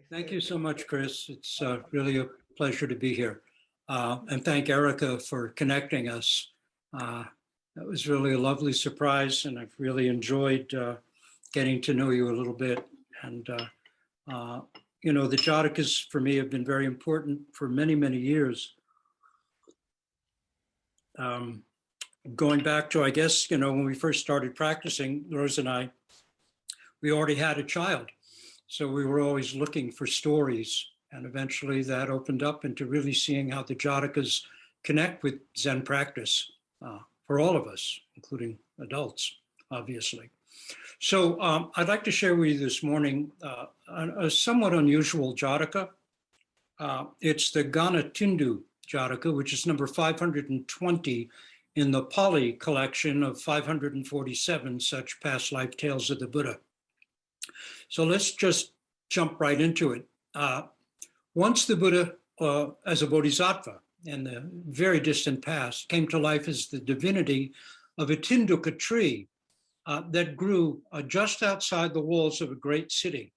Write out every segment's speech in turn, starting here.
Thank you so much, Chris. It's really a pleasure to be here. And thank Erica for connecting us. That was really a lovely surprise, and I've really enjoyed getting to know you a little bit. And, the Jatakas for me have been very important for many, many years. Going back to, I guess, when we first started practicing, Rose and I, we already had a child. So we were always looking for stories. And eventually that opened up into really seeing how the Jatakas connect with Zen practice for all of us, including adults, obviously. So I'd like to share with you this morning a somewhat unusual Jataka. It's the Ghana Tindu Jataka, which is number 520 in the Pali collection of 547 such past life tales of the Buddha. So let's just jump right into it. Once the Buddha, as a Bodhisattva in the very distant past, came to life as the divinity of a Tinduka tree that grew just outside the walls of a great city.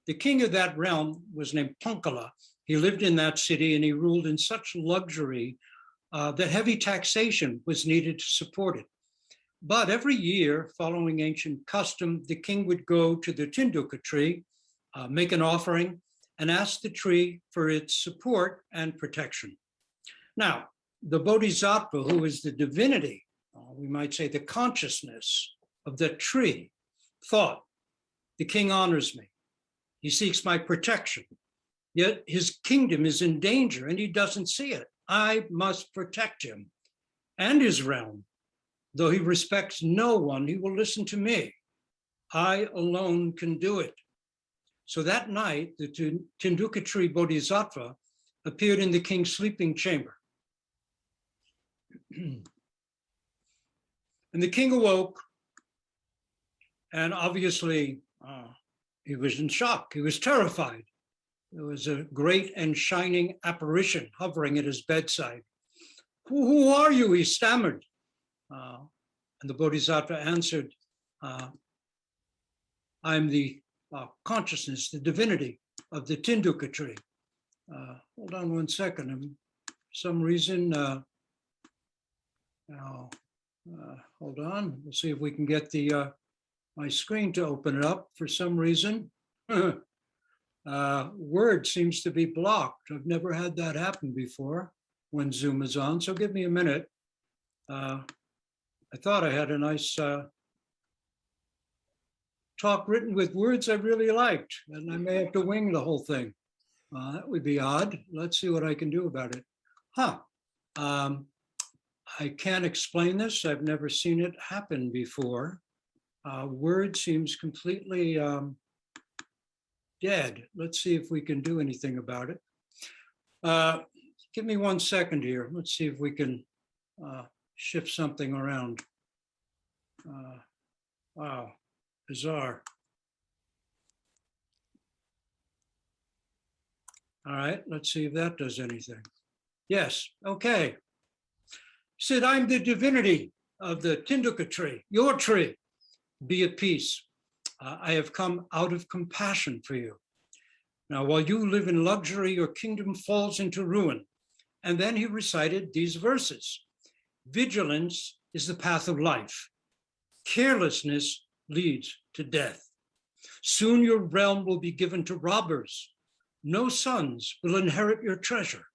The king of that realm was named Pankala. He lived in that city and he ruled in such luxury that heavy taxation was needed to support it. But every year, following ancient custom, the king would go to the Tinduka tree, make an offering, and ask the tree for its support and protection. Now, the Bodhisattva, who is the divinity, we might say the consciousness of the tree, thought, the king honors me. He seeks my protection. Yet his kingdom is in danger and he doesn't see it. I must protect him and his realm. Though he respects no one, he will listen to me. I alone can do it. So that night, the Tinduka tree Bodhisattva appeared in the king's sleeping chamber. And the king awoke, and obviously he was in shock. He was terrified. There was a great and shining apparition hovering at his bedside. Who are you? He stammered. And the Bodhisattva answered, I'm the consciousness, the divinity of the Tinduka tree. Hold on one second. For some reason, hold on. We'll see if we can get the my screen to open it up. For some reason, Word seems to be blocked. I've never had that happen before when Zoom is on. So give me a minute. I thought I had a nice talk written with words I really liked, and I may have to wing the whole thing. That would be odd. Let's see what I can do about it. I can't explain this. I've never seen it happen before. Word seems completely dead. Let's see if we can do anything about it. Give me 1 second here. Let's see if we can shift something around. Wow, bizarre. All right, let's see if that does anything. Yes, okay. Said, I'm the divinity of the Tinduka tree, your tree. Be at peace. I have come out of compassion for you. Now, while you live in luxury, your kingdom falls into ruin. And then he recited these verses. Vigilance is the path of life. Carelessness leads to death. Soon your realm will be given to robbers. No sons will inherit your treasure.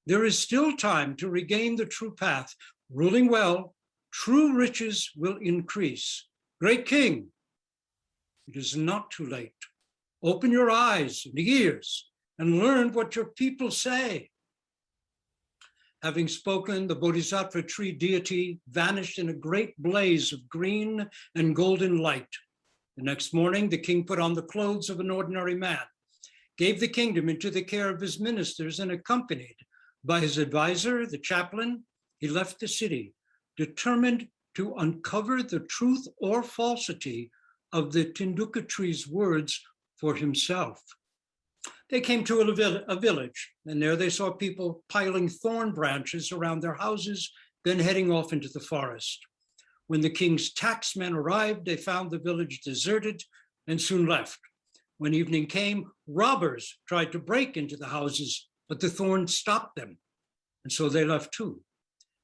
There is still time to regain the true path. Ruling well, true riches will increase. Great King, it is not too late. Open your eyes and ears and learn what your people say. Having spoken, the Bodhisattva tree deity vanished in a great blaze of green and golden light. The next morning, the king put on the clothes of an ordinary man, gave the kingdom into the care of his ministers, and accompanied by his advisor, the chaplain, he left the city, determined to uncover the truth or falsity of the Tinduka tree's words for himself. They came to a village, and there they saw people piling thorn branches around their houses, then heading off into the forest. When the king's taxmen arrived, they found the village deserted and soon left. When evening came, robbers tried to break into the houses, but the thorns stopped them, and so they left too.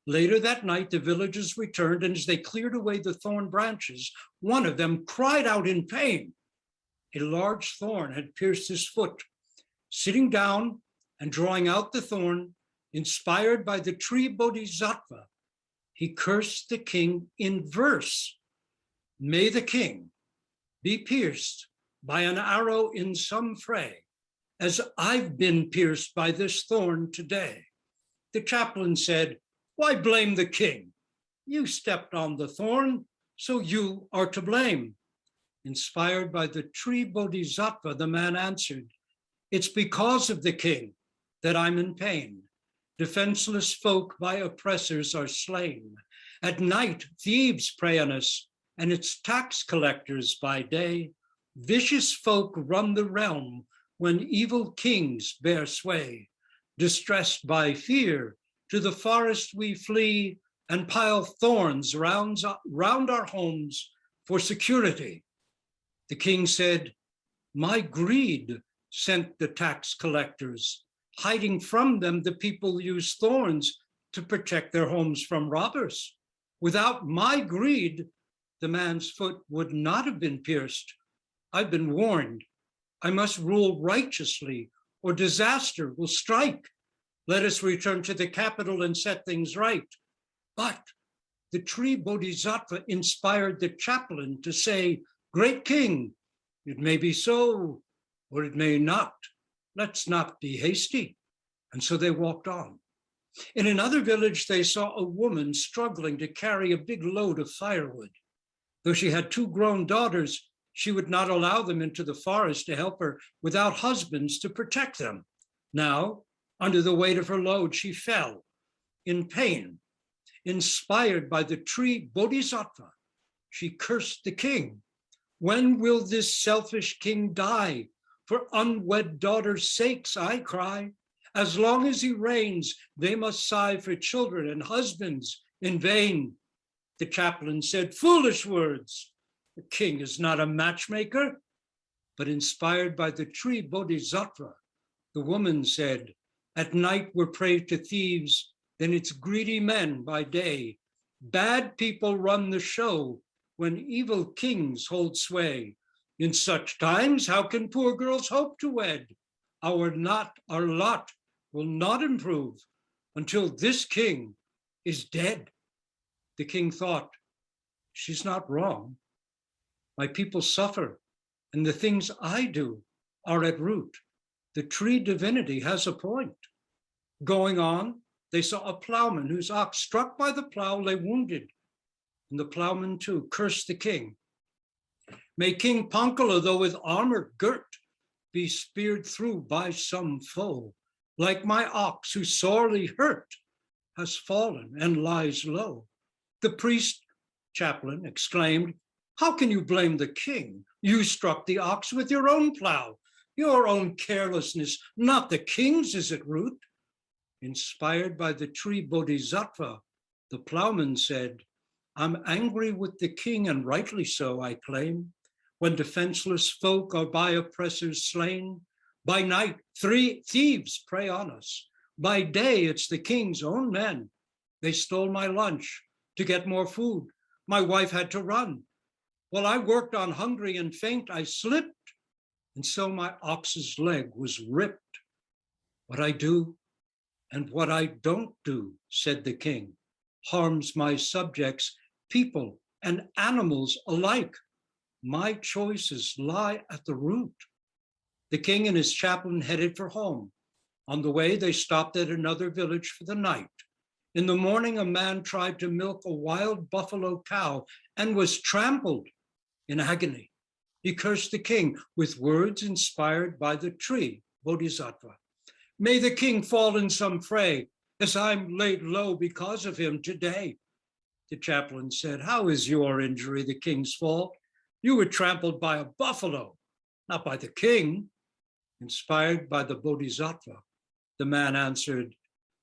Later that night, the villagers returned, and as they cleared away the thorn branches, one of them cried out in pain. A large thorn had pierced his foot. Sitting down and drawing out the thorn, inspired by the tree Bodhisattva, he cursed the king in verse. May the king be pierced by an arrow in some fray, as I've been pierced by this thorn today. The chaplain said, why blame the king? You stepped on the thorn, so you are to blame. Inspired by the tree Bodhisattva, the man answered, it's because of the king that I'm in pain. Defenseless folk by oppressors are slain. At night, thieves prey on us, and it's tax collectors by day. Vicious folk run the realm when evil kings bear sway. Distressed by fear, to the forest we flee and pile thorns round our homes for security. The king said, my greed sent the tax collectors. Hiding from them, the people use thorns to protect their homes from robbers. Without my greed, the man's foot would not have been pierced. I've been warned. I must rule righteously, or disaster will strike. Let us return to the capital and set things right. But the tree Bodhisattva inspired the chaplain to say, great king, it may be so, or it may not. Let's not be hasty. And so they walked on. In another village, they saw a woman struggling to carry a big load of firewood. Though she had 2 grown daughters, she would not allow them into the forest to help her without husbands to protect them. Now, under the weight of her load, she fell in pain. Inspired by the tree Bodhisattva, she cursed the king. When will this selfish king die? For unwed daughters' sakes, I cry. As long as he reigns, they must sigh for children and husbands in vain. The chaplain said, foolish words. The king is not a matchmaker. But inspired by the tree Bodhisattva, the woman said, at night we're prey to thieves, then it's greedy men by day. Bad people run the show when evil kings hold sway. In such times, how can poor girls hope to wed? Our lot will not improve until this king is dead. The king thought, she's not wrong. My people suffer, and the things I do are at root. The tree divinity has a point. Going on, they saw a plowman whose ox, struck by the plow, lay wounded. And the plowman too cursed the king. May King Pankala, though with armor girt, be speared through by some foe, like my ox who sorely hurt has fallen and lies low. The priest chaplain exclaimed, how can you blame the king? You struck the ox with your own plow. Your own carelessness, not the king's, is at root. Inspired by the tree Bodhisattva, the plowman said, I'm angry with the king, and rightly so, I claim. When defenseless folk are by oppressors slain, by night 3 thieves prey on us. By day it's the king's own men. They stole my lunch to get more food. My wife had to run. While I worked on hungry and faint, I slipped, and so my ox's leg was ripped. What I do and what I don't do, said the king, harms my subjects, people and animals alike. My choices lie at the root. The king and his chaplain headed for home. On the way, they stopped at another village for the night. In the morning, a man tried to milk a wild buffalo cow and was trampled in agony. He cursed the king with words inspired by the tree, Bodhisattva. May the king fall in some fray, as I'm laid low because of him today. The chaplain said, how is your injury the king's fault? You were trampled by a buffalo, not by the king. Inspired by the Bodhisattva, the man answered,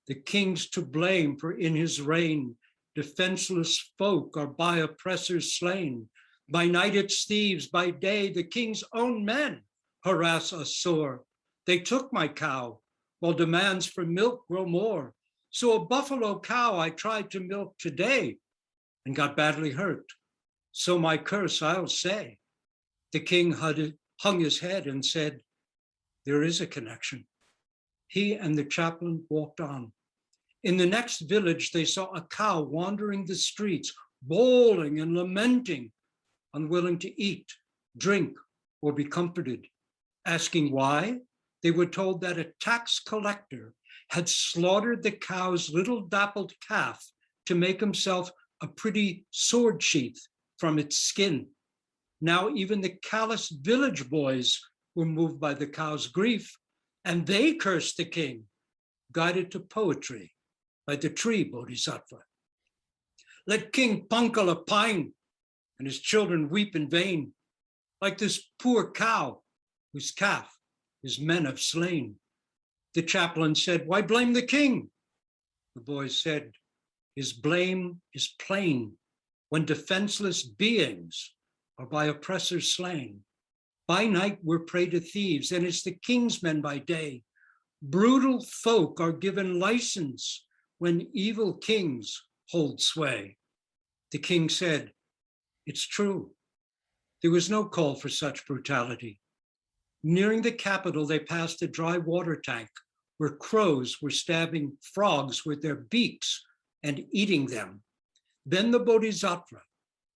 the king's to blame, for in his reign, defenseless folk are by oppressors slain. By night it's thieves, by day the king's own men harass us sore. They took my cow, while demands for milk grow more. So a buffalo cow I tried to milk today and got badly hurt. So my curse I'll say. The king hung his head and said, there is a connection. He and the chaplain walked on. In the next village, they saw a cow wandering the streets, bawling and lamenting, unwilling to eat, drink, or be comforted. Asking why, they were told that a tax collector had slaughtered the cow's little dappled calf to make himself a pretty sword sheath from its skin. Now even the callous village boys were moved by the cow's grief, and they cursed the king, guided to poetry by the tree Bodhisattva. Let King Pankala pine and his children weep in vain, like this poor cow whose calf his men have slain. The chaplain said, why blame the king? The boys said, his blame is plain when defenseless beings are by oppressors slain. By night we're prey to thieves, and it's the king's men by day. Brutal folk are given license when evil kings hold sway. The king said, it's true. There was no call for such brutality. Nearing the capital, they passed a dry water tank where crows were stabbing frogs with their beaks and eating them. Then the Bodhisattva,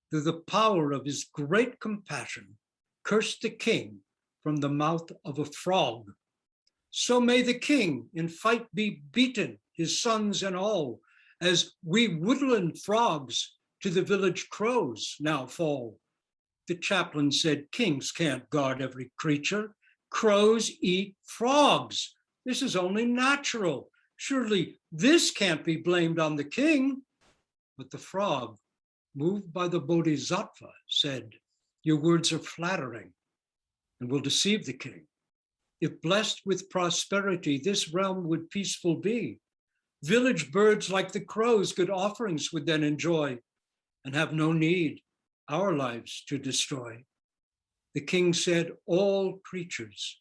through the power of his great compassion, cursed the king from the mouth of a frog. So may the king in fight be beaten, his sons and all, as we woodland frogs to the village crows now fall. The chaplain said, kings can't guard every creature. Crows eat frogs. This is only natural. Surely this can't be blamed on the king. But the frog, moved by the Bodhisattva, said, your words are flattering and will deceive the king. If blessed with prosperity, this realm would peaceful be. Village birds like the crows good offerings would then enjoy and have no need our lives to destroy. The king said, all creatures,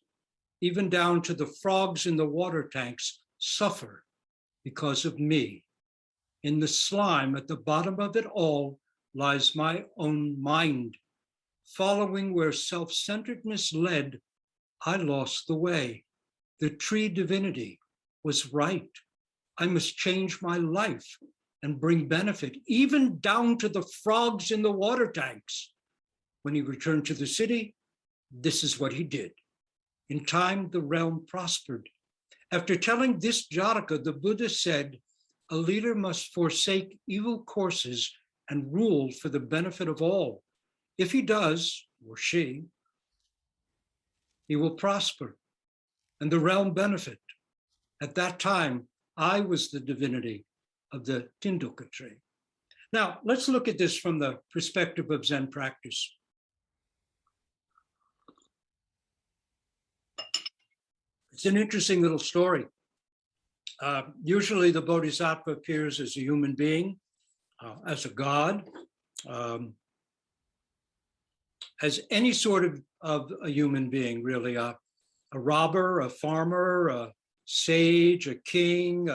even down to the frogs in the water tanks, suffer because of me. In the slime at the bottom of it all lies my own mind. Following where self-centeredness led, I lost the way. The tree divinity was right. I must change my life and bring benefit, even down to the frogs in the water tanks. When he returned to the city, this is what he did. In time, the realm prospered. After telling this Jataka, the Buddha said, a leader must forsake evil courses and rule for the benefit of all. If he does, or she, he will prosper and the realm benefit. At that time, I was the divinity of the Tinduka tree. Now, let's look at this from the perspective of Zen practice. It's an interesting little story. Usually the Bodhisattva appears as a human being, as a god, as any sort of a human being, really, a robber, a farmer, a sage, a king,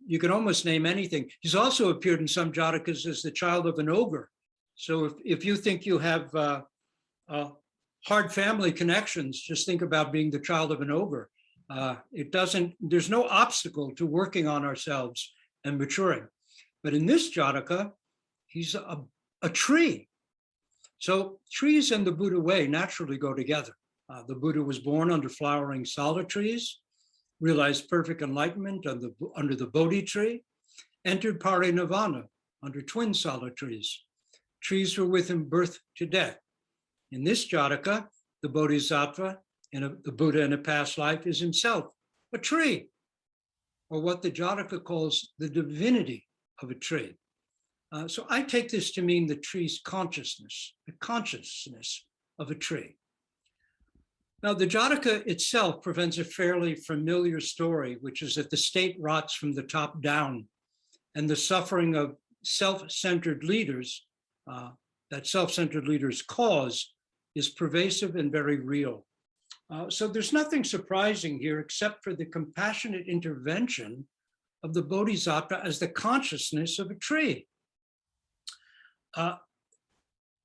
you can almost name anything. He's also appeared in some Jatakas as the child of an ogre. So if you think you have hard family connections, just think about being the child of an ogre. There's no obstacle to working on ourselves and maturing. But in this Jataka, he's a tree. So trees and the Buddha way naturally go together. The Buddha was born under flowering sala trees, realized perfect enlightenment under the Bodhi tree, entered parinirvana under twin sala trees. Trees were with him birth to death. In this Jataka, the Bodhisattva, the Buddha in a past life, is himself a tree, or what the Jataka calls the divinity of a tree. So I take this to mean the tree's consciousness, the consciousness of a tree. Now, the Jataka itself presents a fairly familiar story, which is that the state rots from the top down, and the suffering of self-centered leaders, that self-centered leaders cause, is pervasive and very real. So there's nothing surprising here except for the compassionate intervention of the Bodhisattva as the consciousness of a tree.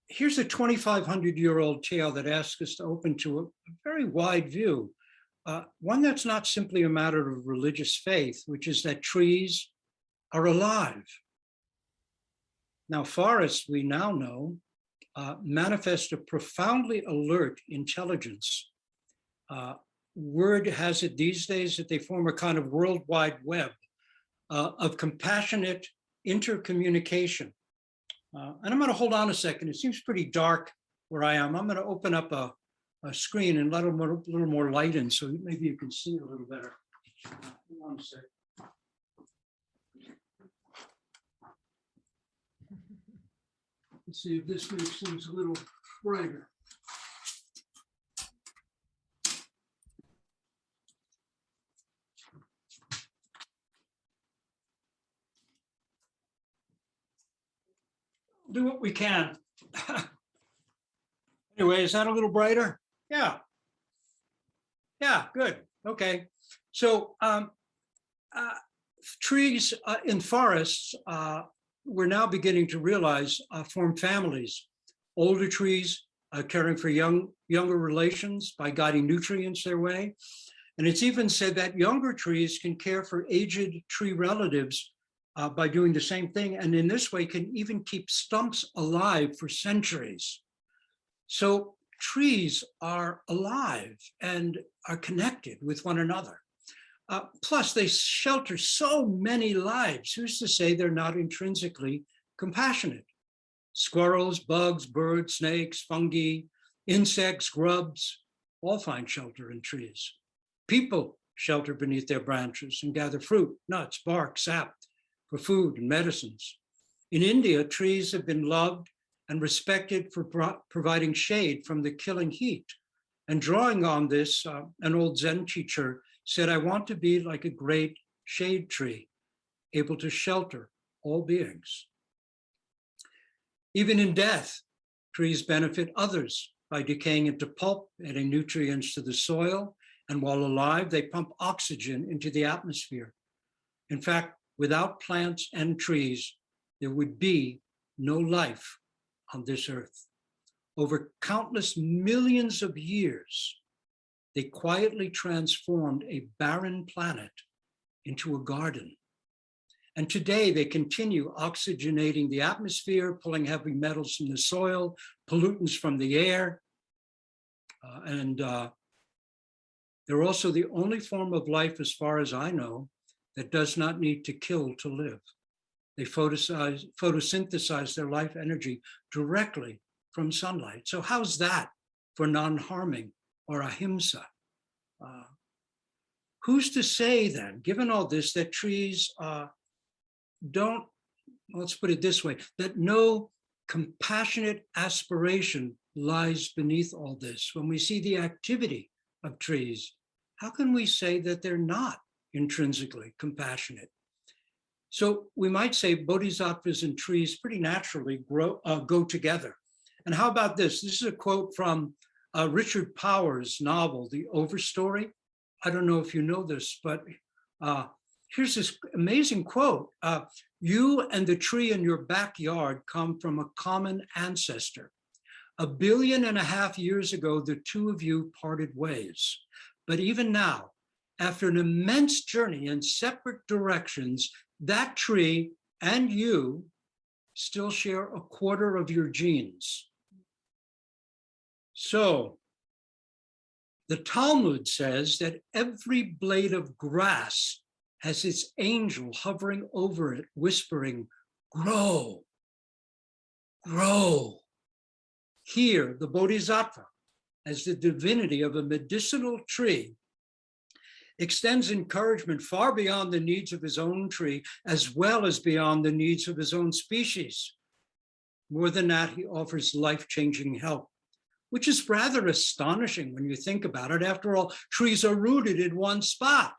Here's a 2,500-year-old tale that asks us to open to a very wide view, one that's not simply a matter of religious faith, which is that trees are alive. Now, forests, we now know, manifest a profoundly alert intelligence. Word has it these days that they form a kind of worldwide web of compassionate intercommunication. And I'm going to hold on a second. It seems pretty dark where I am. I'm going to open up a screen and let a little more light in so maybe you can see a little better. Hold on a second. Let's see if this makes things a little brighter. Do what we can. Anyway, is that a little brighter? Yeah. Yeah, good. Okay. So trees in forests, we're now beginning to realize form families. Older trees caring for younger relations by guiding nutrients their way. And it's even said that younger trees can care for aged tree relatives by doing the same thing, and in this way can even keep stumps alive for centuries. So trees are alive and are connected with one another. Plus, they shelter so many lives. Who's to say they're not intrinsically compassionate? Squirrels, bugs, birds, snakes, fungi, insects, grubs, all find shelter in trees. People shelter beneath their branches and gather fruit, nuts, bark, sap, for food and medicines. In India, trees have been loved and respected for providing shade from the killing heat. And drawing on this, an old Zen teacher said, "I want to be like a great shade tree, able to shelter all beings." Even in death, trees benefit others by decaying into pulp, adding nutrients to the soil, and while alive, they pump oxygen into the atmosphere. In fact, without plants and trees, there would be no life on this earth. Over countless millions of years, they quietly transformed a barren planet into a garden. And today they continue oxygenating the atmosphere, pulling heavy metals from the soil, pollutants from the air. They're also the only form of life, as far as I know, that does not need to kill to live. They photosynthesize their life energy directly from sunlight. So how's that for non-harming or ahimsa? Who's to say then, given all this, that trees don't, let's put it this way, that no compassionate aspiration lies beneath all this? When we see the activity of trees, how can we say that they're not intrinsically compassionate? So we might say bodhisattvas and trees pretty naturally go together. And how about this? This is a quote from Richard Powers' novel, The Overstory. I don't know if you know this, but here's this amazing quote. "You and the tree in your backyard come from a common ancestor. 1.5 billion years ago, the two of you parted ways. But even now, after an immense journey in separate directions, that tree and you still share a quarter of your genes." So the Talmud says that every blade of grass has its angel hovering over it, whispering, "Grow, grow." Here, the Bodhisattva, as the divinity of a medicinal tree, extends encouragement far beyond the needs of his own tree, as well as beyond the needs of his own species. More than that, he offers life-changing help, which is rather astonishing when you think about it. After all, trees are rooted in one spot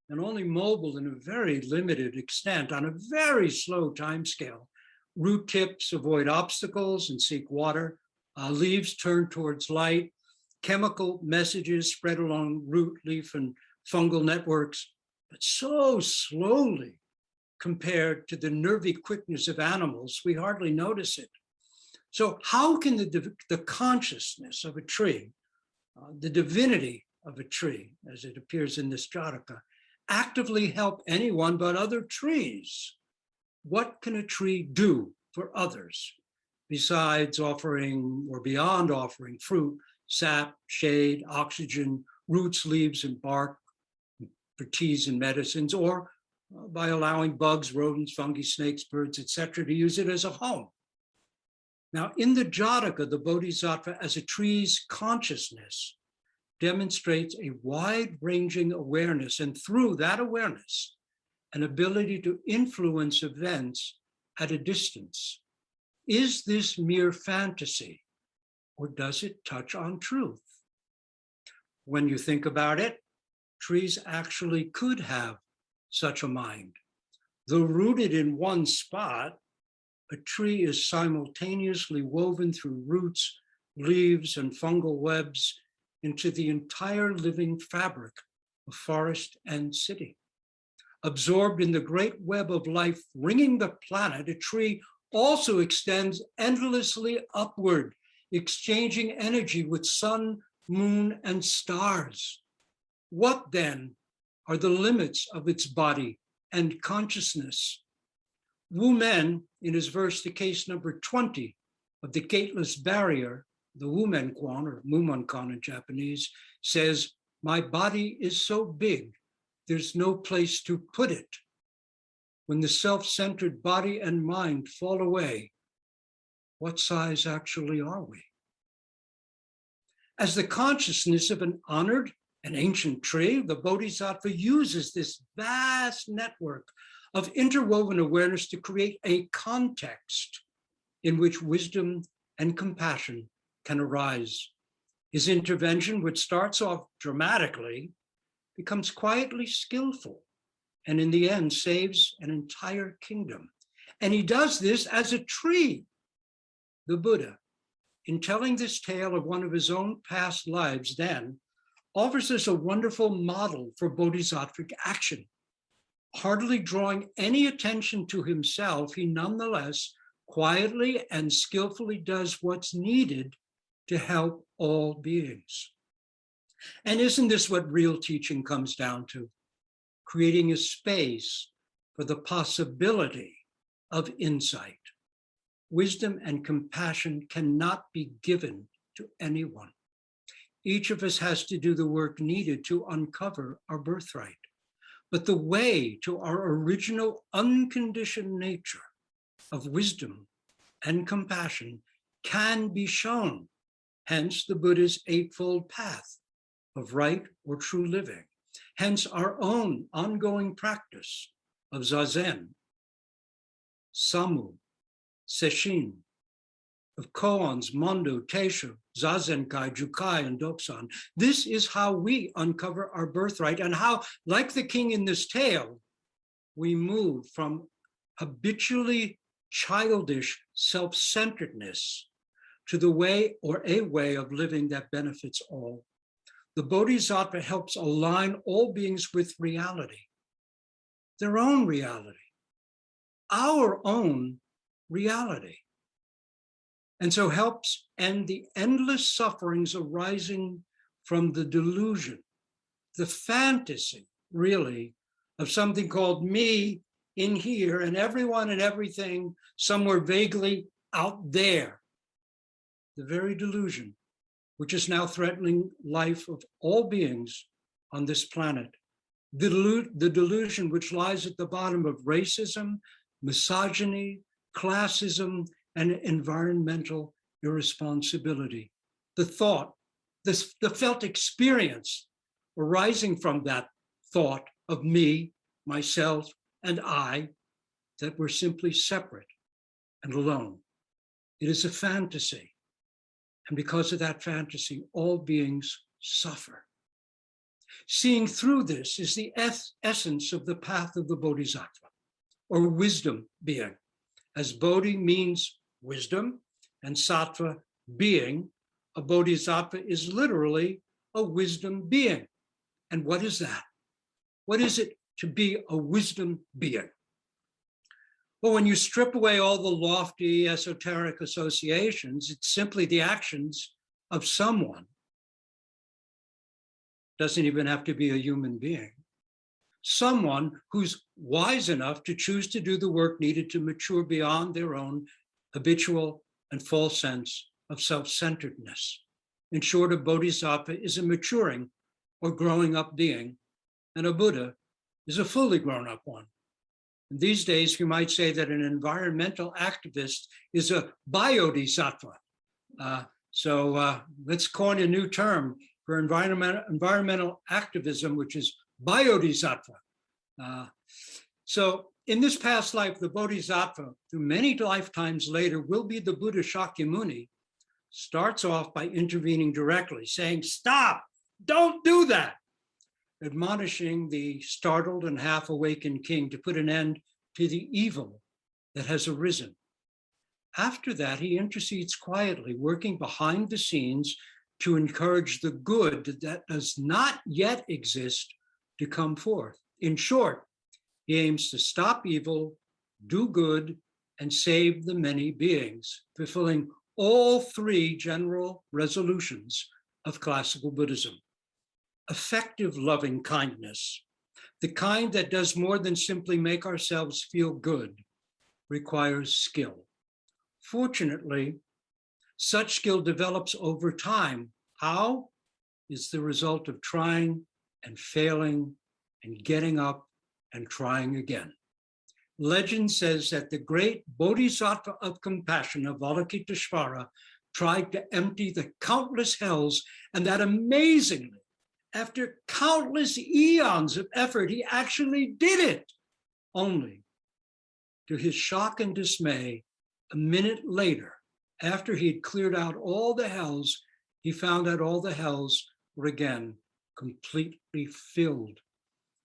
and only mobile in a very limited extent on a very slow timescale. Root tips avoid obstacles and seek water, Leaves turn towards light. Chemical messages spread along root, leaf, and fungal networks, but so slowly compared to the nervy quickness of animals, we hardly notice it. So how can the consciousness of a tree, the divinity of a tree, as it appears in this Jataka, actively help anyone but other trees? What can a tree do for others besides offering or beyond offering fruit, sap, shade, oxygen, roots, leaves, and bark for teas and medicines, or by allowing bugs, rodents, fungi, snakes, birds, etc., to use it as a home? Now, in the Jataka, the Bodhisattva as a tree's consciousness demonstrates a wide-ranging awareness, and through that awareness, an ability to influence events at a distance. Is this mere fantasy, or does it touch on truth? When you think about it, trees actually could have such a mind. Though rooted in one spot, a tree is simultaneously woven through roots, leaves, and fungal webs into the entire living fabric of forest and city. Absorbed in the great web of life ringing the planet, a tree also extends endlessly upward, exchanging energy with sun, moon, and stars. What then are the limits of its body and consciousness? Wu Men, in his verse to case number 20 of the Gateless Barrier, the Wu Men Kwan, or Mumonkan in Japanese, says, "My body is so big, there's no place to put it. When the self-centered body and mind fall away, what size actually are we?" As the consciousness of an honored and ancient tree, the Bodhisattva uses this vast network of interwoven awareness to create a context in which wisdom and compassion can arise. His intervention, which starts off dramatically, becomes quietly skillful, and in the end saves an entire kingdom. And he does this as a tree. The Buddha, in telling this tale of one of his own past lives, then offers us a wonderful model for bodhisattvic action. Hardly drawing any attention to himself, he nonetheless quietly and skillfully does what's needed to help all beings. And isn't this what real teaching comes down to? Creating a space for the possibility of insight. Wisdom and compassion cannot be given to anyone. Each of us has to do the work needed to uncover our birthright. But the way to our original unconditioned nature of wisdom and compassion can be shown. Hence the Buddha's eightfold path of right or true living. Hence our own ongoing practice of Zazen, Samu, Sesshin, of koans, mondo, teisho, zazenkai, jukai, and doksan. This is how we uncover our birthright, and how, like the king in this tale, we move from habitually childish self-centeredness to the way, or a way, of living that benefits all. The Bodhisattva helps align all beings with reality, their own reality, our own reality. And so helps end the endless sufferings arising from the delusion, the fantasy, really, of something called me in here and everyone and everything somewhere vaguely out there. The very delusion which is now threatening life of all beings on this planet. The delusion which lies at the bottom of racism, misogyny, classism, and environmental irresponsibility. The thought, the felt experience arising from that thought of me, myself, and I, that we're simply separate and alone. It is a fantasy. And because of that fantasy, all beings suffer. Seeing through this is the essence of the path of the Bodhisattva, or wisdom being, as Bodhi means wisdom, and Sattva being, a bodhisattva is literally a wisdom being. And what is that? What is it to be a wisdom being? Well, when you strip away all the lofty esoteric associations, it's simply the actions of someone. Doesn't even have to be a human being. Someone who's wise enough to choose to do the work needed to mature beyond their own habitual and false sense of self-centeredness. In short, a bodhisattva is a maturing or growing up being, and a Buddha is a fully grown up one. These days, you might say that an environmental activist is a bodhisattva. Let's coin a new term for environmental activism, which is bodhisattva. So in this past life, the bodhisattva, through many lifetimes later, will be the Buddha Shakyamuni, starts off by intervening directly, saying, stop, don't do that, admonishing the startled and half-awakened king to put an end to the evil that has arisen. After that, he intercedes quietly, working behind the scenes to encourage the good that does not yet exist to come forth. In short, he aims to stop evil, do good, and save the many beings, fulfilling all three general resolutions of classical Buddhism. Effective loving kindness, the kind that does more than simply make ourselves feel good, requires skill. Fortunately, such skill develops over time. How? Is the result of trying and failing and getting up and trying again. Legend says that the great Bodhisattva of compassion, Avalokiteshvara, tried to empty the countless hells, and that amazingly, after countless eons of effort, he actually did it. Only, to his shock and dismay, a minute later, after he had cleared out all the hells, he found out all the hells were again completely filled.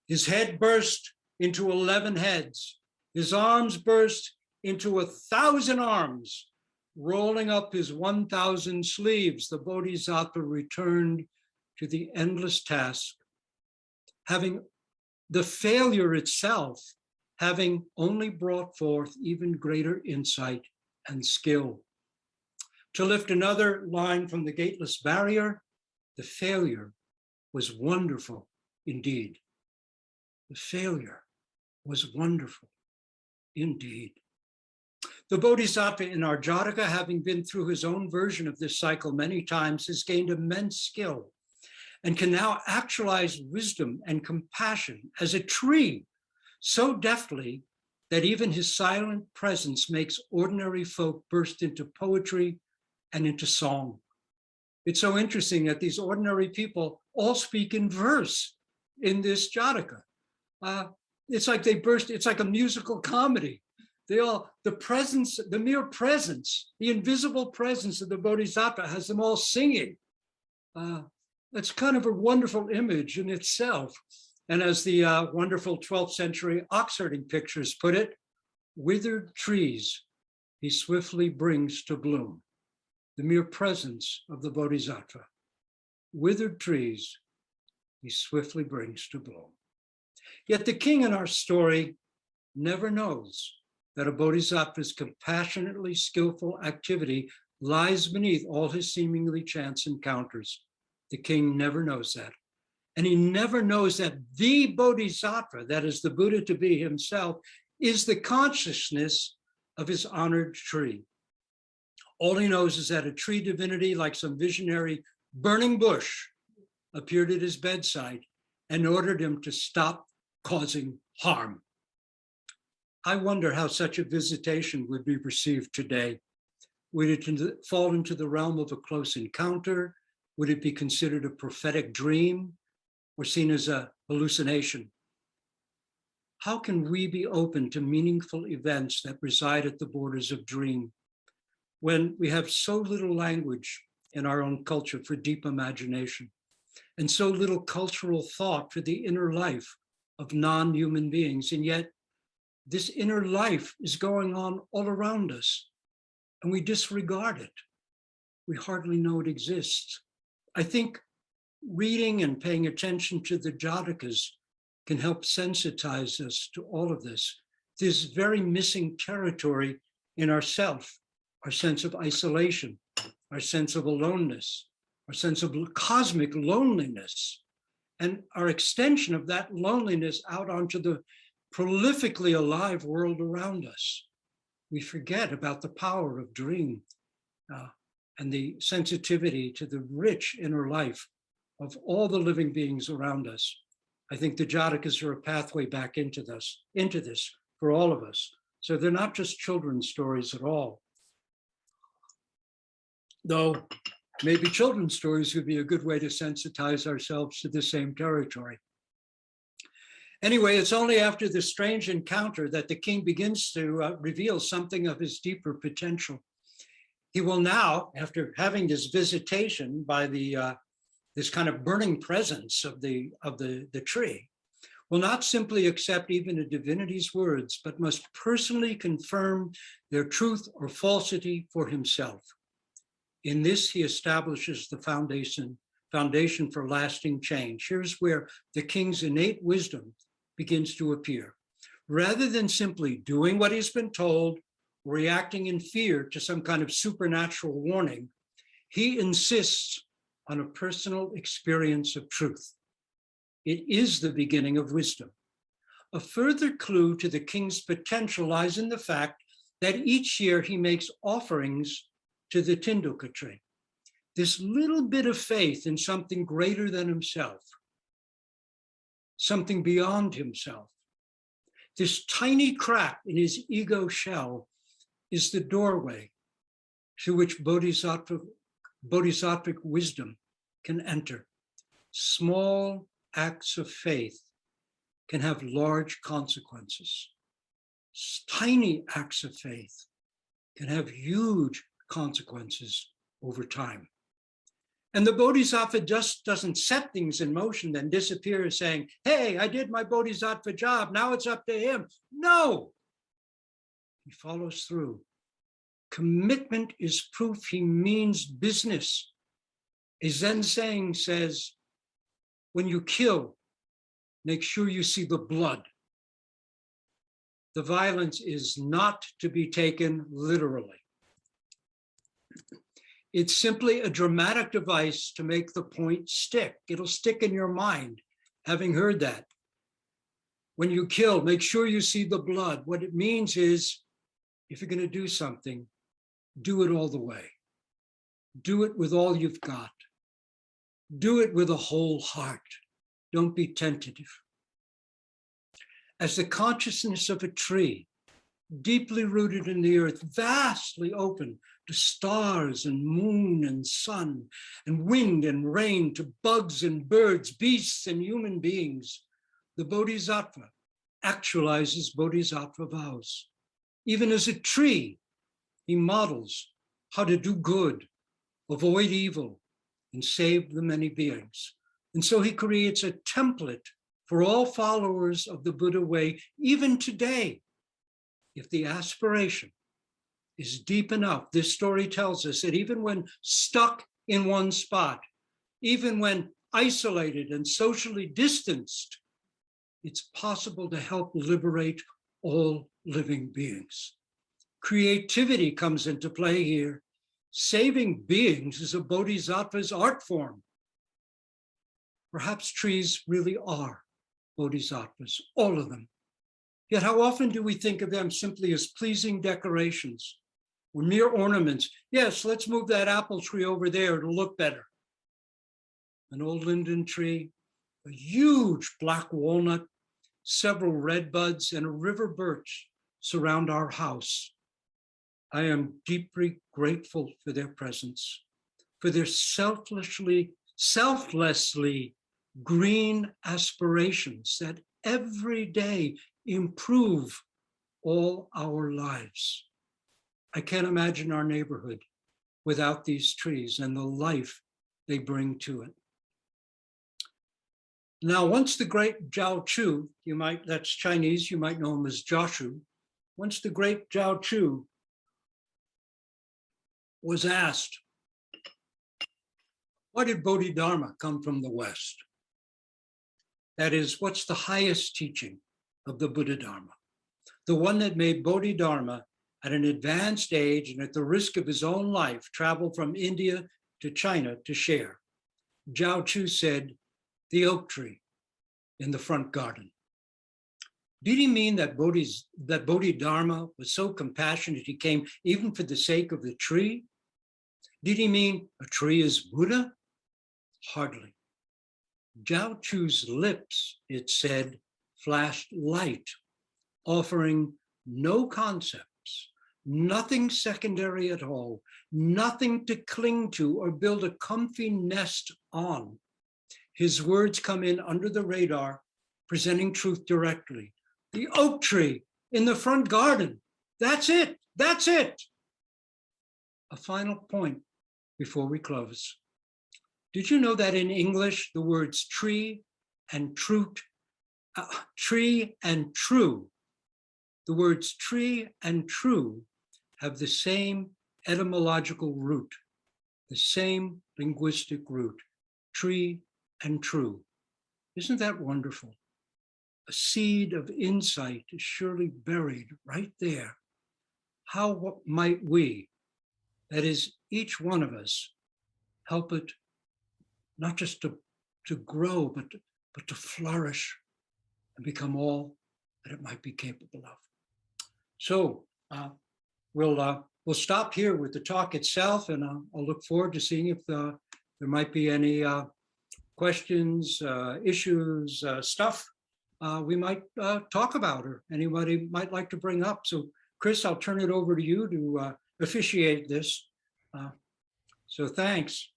His head burst into 11 heads. His arms burst into 1,000 arms. Rolling up his 1,000 sleeves, the Bodhisattva returned to the endless task, having the failure itself, having only brought forth even greater insight and skill. To lift another line from the gateless barrier, the failure was wonderful indeed. The failure was wonderful indeed. The Bodhisattva in our Jataka, having been through his own version of this cycle many times, has gained immense skill and can now actualize wisdom and compassion as a tree so deftly that even his silent presence makes ordinary folk burst into poetry and into song. It's so interesting that these ordinary people all speak in verse in this Jataka. It's like they burst, it's like a musical comedy. They all, the presence, the mere presence, the invisible presence of the Bodhisattva has them all singing. That's kind of a wonderful image in itself. And as the wonderful 12th century ox herding pictures put it, withered trees he swiftly brings to bloom. The mere presence of the Bodhisattva. Withered trees he swiftly brings to bloom. Yet the king in our story never knows that a Bodhisattva's compassionately skillful activity lies beneath all his seemingly chance encounters. The king never knows that. And he never knows that the Bodhisattva, that is the Buddha to be himself, is the consciousness of his honored tree. All he knows is that a tree divinity, like some visionary burning bush, appeared at his bedside and ordered him to stop causing harm. I wonder how such a visitation would be received today. Would it fall into the realm of a close encounter? Would it be considered a prophetic dream or seen as a hallucination? How can we be open to meaningful events that reside at the borders of dream when we have so little language in our own culture for deep imagination and so little cultural thought for the inner life of non-human beings? And yet this inner life is going on all around us and we disregard it. we hardly know it exists. I think reading and paying attention to the Jatakas can help sensitize us to all of this. This very missing territory in ourself, our sense of isolation, our sense of aloneness, our sense of cosmic loneliness, and our extension of that loneliness out onto the prolifically alive world around us. We forget about the power of dream and the sensitivity to the rich inner life of all the living beings around us. I think the Jatakas are a pathway back into this for all of us. So they're not just children's stories at all. Though maybe children's stories would be a good way to sensitize ourselves to the same territory. Anyway, it's only after this strange encounter that the king begins to reveal something of his deeper potential. He will now, after having this visitation by this kind of burning presence of the tree, will not simply accept even a divinity's words, but must personally confirm their truth or falsity for himself. In this, he establishes the foundation for lasting change. Here's where the king's innate wisdom begins to appear. Rather than simply doing what he's been told, reacting in fear to some kind of supernatural warning, he insists on a personal experience of truth. It is the beginning of wisdom. A further clue to the king's potential lies in the fact that each year he makes offerings to the Tinduka tree. This little bit of faith in something greater than himself, something beyond himself. This tiny crack in his ego shell is the doorway through which bodhisattvic wisdom can enter. Small acts of faith can have large consequences. Tiny acts of faith can have huge consequences over time. And the Bodhisattva just doesn't set things in motion, then disappear saying, hey, I did my Bodhisattva job, now it's up to him. No, he follows through. Commitment is proof he means business. A Zen saying says, when you kill, make sure you see the blood. The violence is not to be taken literally. It's simply a dramatic device to make the point stick. It'll stick in your mind, having heard that. When you kill, make sure you see the blood. What it means is, if you're going to do something, do it all the way. Do it with all you've got. Do it with a whole heart. Don't be tentative. As the consciousness of a tree, deeply rooted in the earth, vastly open to stars and moon and sun and wind and rain, to bugs and birds, beasts and human beings, the Bodhisattva actualizes Bodhisattva vows. Even as a tree, he models how to do good, avoid evil, and save the many beings. And so he creates a template for all followers of the Buddha way, even today. If the aspiration is deep enough, this story tells us that even when stuck in one spot, even when isolated and socially distanced, it's possible to help liberate all living beings. Creativity comes into play here. Saving beings is a bodhisattva's art form. Perhaps trees really are bodhisattvas, all of them. Yet how often do we think of them simply as pleasing decorations or mere ornaments? Yes, let's move that apple tree over there, it'll look better. An old linden tree, a huge black walnut, several red buds, and a river birch surround our house. I am deeply grateful for their presence, for their selflessly green aspirations that every day improve all our lives. I can't imagine our neighborhood without these trees and the life they bring to it. Now, once the great Zhao Chu, that's Chinese, you might know him as Joshu. Once the great Zhao Chu was asked Why did Bodhidharma come from the West? That is, what's the highest teaching of the Buddha Dharma? The one that made Bodhidharma at an advanced age and at the risk of his own life travel from India to China to share. Zhao Chu said, the oak tree in the front garden. Did he mean that Bodhidharma was so compassionate he came even for the sake of the tree? Did he mean a tree is Buddha? Hardly. Zhao Chu's lips, it said, flashed light, offering no concepts, nothing secondary at all, nothing to cling to or build a comfy nest on. His words come in under the radar, presenting truth directly. The oak tree in the front garden. That's it. That's it. A final point before we close. Did you know that in English, the words tree and true, the words tree and true have the same etymological root, the same linguistic root, tree and true. Isn't that wonderful? A seed of insight is surely buried right there. How might we, that is, each one of us, help it not just to grow, but to flourish and become all that it might be capable of. So we'll stop here with the talk itself, and I'll look forward to seeing if there might be any questions, issues, stuff we might talk about or anybody might like to bring up. So Chris, I'll turn it over to you to officiate this. So thanks.